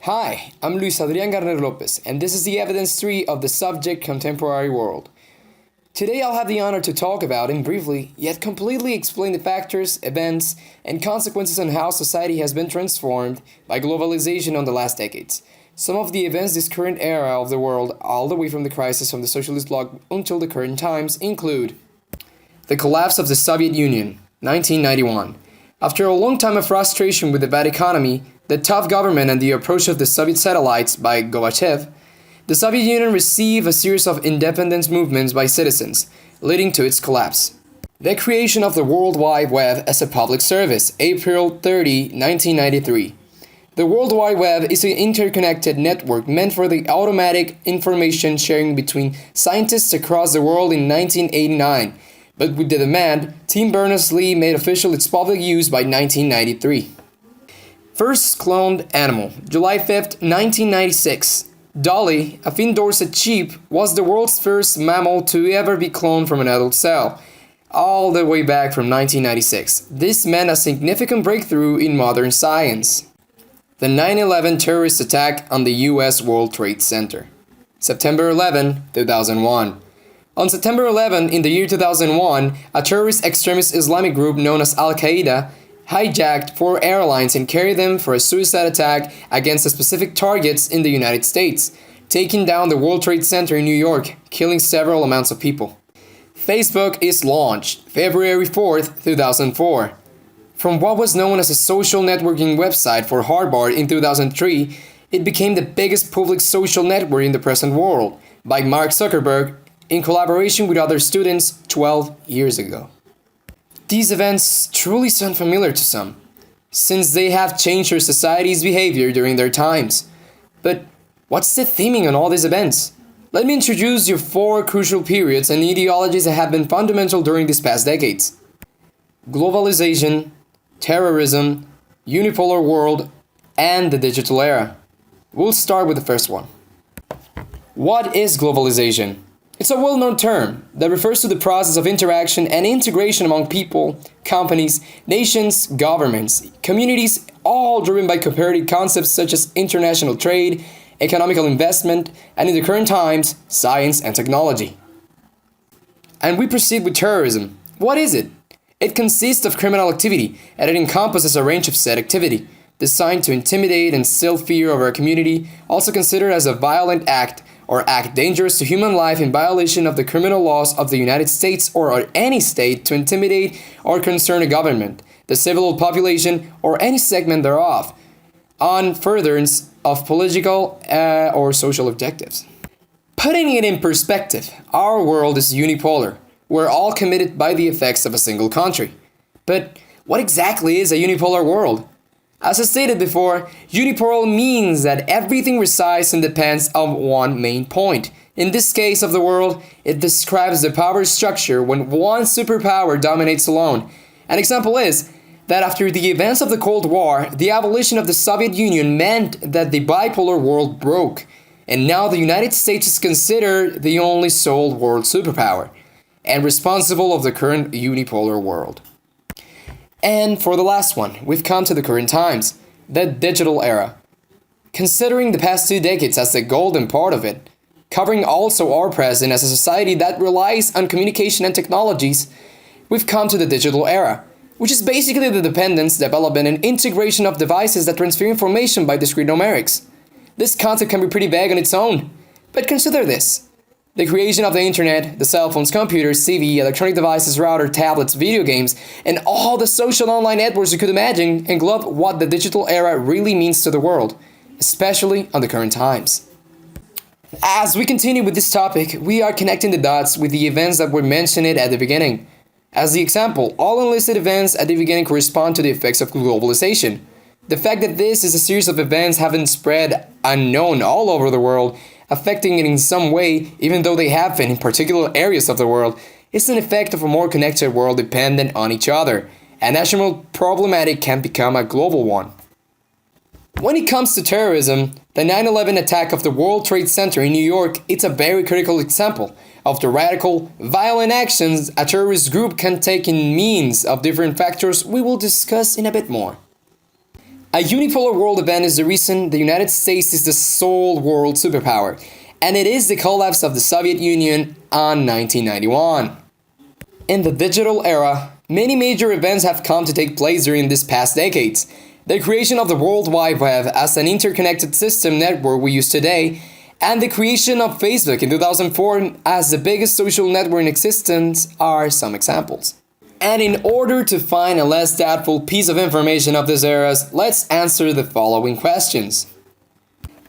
Hi, I'm Adrian Gartner Lopez, and this is the evidence tree of the subject contemporary world. Today I'll have the honor to talk about and briefly, yet completely explain the factors, events, and consequences on how society has been transformed by globalization on the last decades. Some of the events this current era of the world, all the way from the crisis from the socialist bloc until the current times, include the collapse of the Soviet Union, 1991. After a long time of frustration with the bad economy, the tough government and the approach of the Soviet satellites by Gorbachev, the Soviet Union received a series of independence movements by citizens, leading to its collapse. The creation of the World Wide Web as a public service, April 30, 1993. The World Wide Web is an interconnected network meant for the automatic information sharing between scientists across the world in 1989, but with the demand, Tim Berners-Lee made official its public use by 1993. First cloned animal, July 5, 1996. Dolly, a Finn-Dorset sheep, was the world's first mammal to ever be cloned from an adult cell, all the way back from 1996. This meant a significant breakthrough in modern science. The 9/11 terrorist attack on the U.S. World Trade Center. September 11, 2001. On September 11, in the year 2001, a terrorist extremist Islamic group known as Al-Qaeda hijacked 4 airlines and carried them for a suicide attack against specific targets in the United States, taking down the World Trade Center in New York, killing several amounts of people. Facebook is launched February 4th, 2004. From what was known as a social networking website for Harvard in 2003, it became the biggest public social network in the present world by Mark Zuckerberg in collaboration with other students 12 years ago. These events truly sound familiar to some, since they have changed our society's behavior during their times. But what's the theming on all these events? Let me introduce you 4 crucial periods and ideologies that have been fundamental during these past decades. Globalization, terrorism, unipolar world, and the digital era. We'll start with the first one. What is globalization? It's a well-known term that refers to the process of interaction and integration among people, companies, nations, governments, communities, all driven by cooperative concepts such as international trade, economical investment, and in the current times, science and technology. And we proceed with terrorism. What is it? It consists of criminal activity, and it encompasses a range of said activity, designed to intimidate and instill fear over a community, also considered as a violent act or act dangerous to human life in violation of the criminal laws of the United States or any state to intimidate or concern a government, the civil population, or any segment thereof, on furtherance of political or social objectives. Putting it in perspective, our world is unipolar. We're all committed by the effects of a single country. But what exactly is a unipolar world? As I stated before, unipolar means that everything resides and depends on one main point. In this case of the world, it describes the power structure when one superpower dominates alone. An example is that after the events of the Cold War, the abolition of the Soviet Union meant that the bipolar world broke, and now the United States is considered the only sole world superpower, and responsible of the current unipolar world. And for the last one, we've come to the current times, the digital era. Considering the past 2 decades as the golden part of it, covering also our present as a society that relies on communication and technologies, we've come to the digital era, which is basically the dependence, development, and integration of devices that transfer information by discrete numerics. This concept can be pretty vague on its own, but consider this. The creation of the internet, the cell phones, computers, TV, electronic devices, router, tablets, video games, and all the social online networks you could imagine englobe what the digital era really means to the world, especially on the current times. As we continue with this topic, we are connecting the dots with the events that were mentioned at the beginning. As the example, all enlisted events at the beginning correspond to the effects of globalization. The fact that this is a series of events having spread unknown all over the world, affecting it in some way, even though they happen in particular areas of the world, is an effect of a more connected world dependent on each other. A national problematic can become a global one. When it comes to terrorism, the 9/11 attack of the World Trade Center in New York is a very critical example of the radical, violent actions a terrorist group can take in means of different factors we will discuss in a bit more. A unipolar world event is the reason the United States is the sole world superpower, and it is the collapse of the Soviet Union on 1991. In the digital era, many major events have come to take place during these past decades. The creation of the World Wide Web as an interconnected system network we use today, and the creation of Facebook in 2004 as the biggest social network in existence are some examples. And in order to find a less doubtful piece of information of these eras, let's answer the following questions.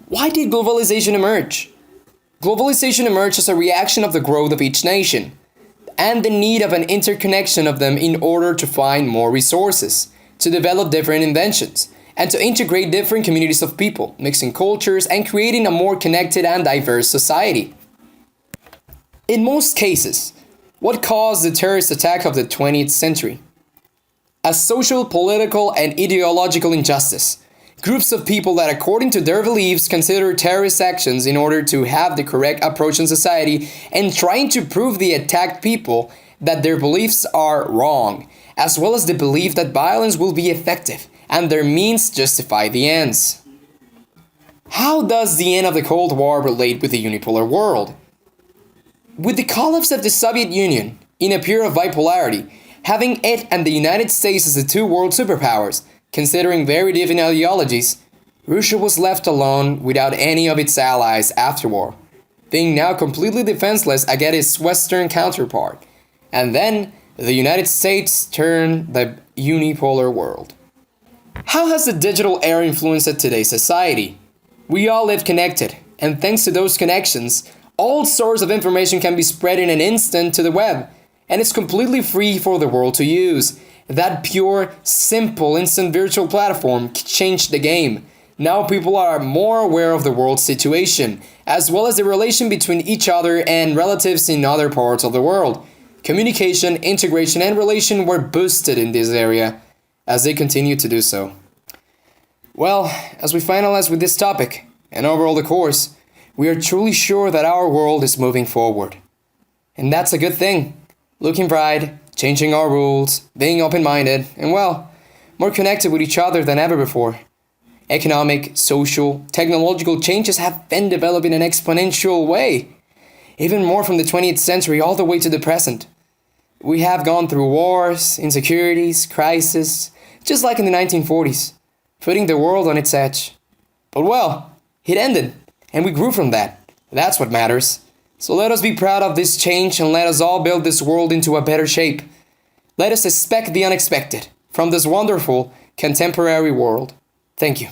Why did globalization emerge? Globalization emerged as a reaction of the growth of each nation and the need of an interconnection of them in order to find more resources, to develop different inventions, and to integrate different communities of people, mixing cultures and creating a more connected and diverse society. In most cases, what caused the terrorist attack of the 20th century? A social, political, and ideological injustice. Groups of people that, according to their beliefs, consider terrorist actions in order to have the correct approach in society and trying to prove the attacked people that their beliefs are wrong, as well as the belief that violence will be effective and their means justify the ends. How does the end of the Cold War relate with the unipolar world? With the collapse of the Soviet Union in a period of bipolarity, having it and the United States as the two world superpowers, considering very different ideologies, Russia was left alone without any of its allies afterward, being now completely defenseless against its Western counterpart. And then the United States turned the unipolar world. How has the digital era influenced today's society? We all live connected, and thanks to those connections, all sorts of information can be spread in an instant to the web, and it's completely free for the world to use. That pure, simple, instant virtual platform changed the game. Now people are more aware of the world's situation, as well as the relation between each other and relatives in other parts of the world. Communication, integration, and relation were boosted in this area, as they continue to do so. Well, as we finalize with this topic, and overall the course, we are truly sure that our world is moving forward. And that's a good thing. Looking bright, changing our rules, being open-minded, and well, more connected with each other than ever before. Economic, social, technological changes have been developing in an exponential way, even more from the 20th century all the way to the present. We have gone through wars, insecurities, crises, just like in the 1940s, putting the world on its edge. But well, it ended, and we grew from that. That's what matters. So let us be proud of this change and let us all build this world into a better shape. Let us expect the unexpected from this wonderful contemporary world. Thank you.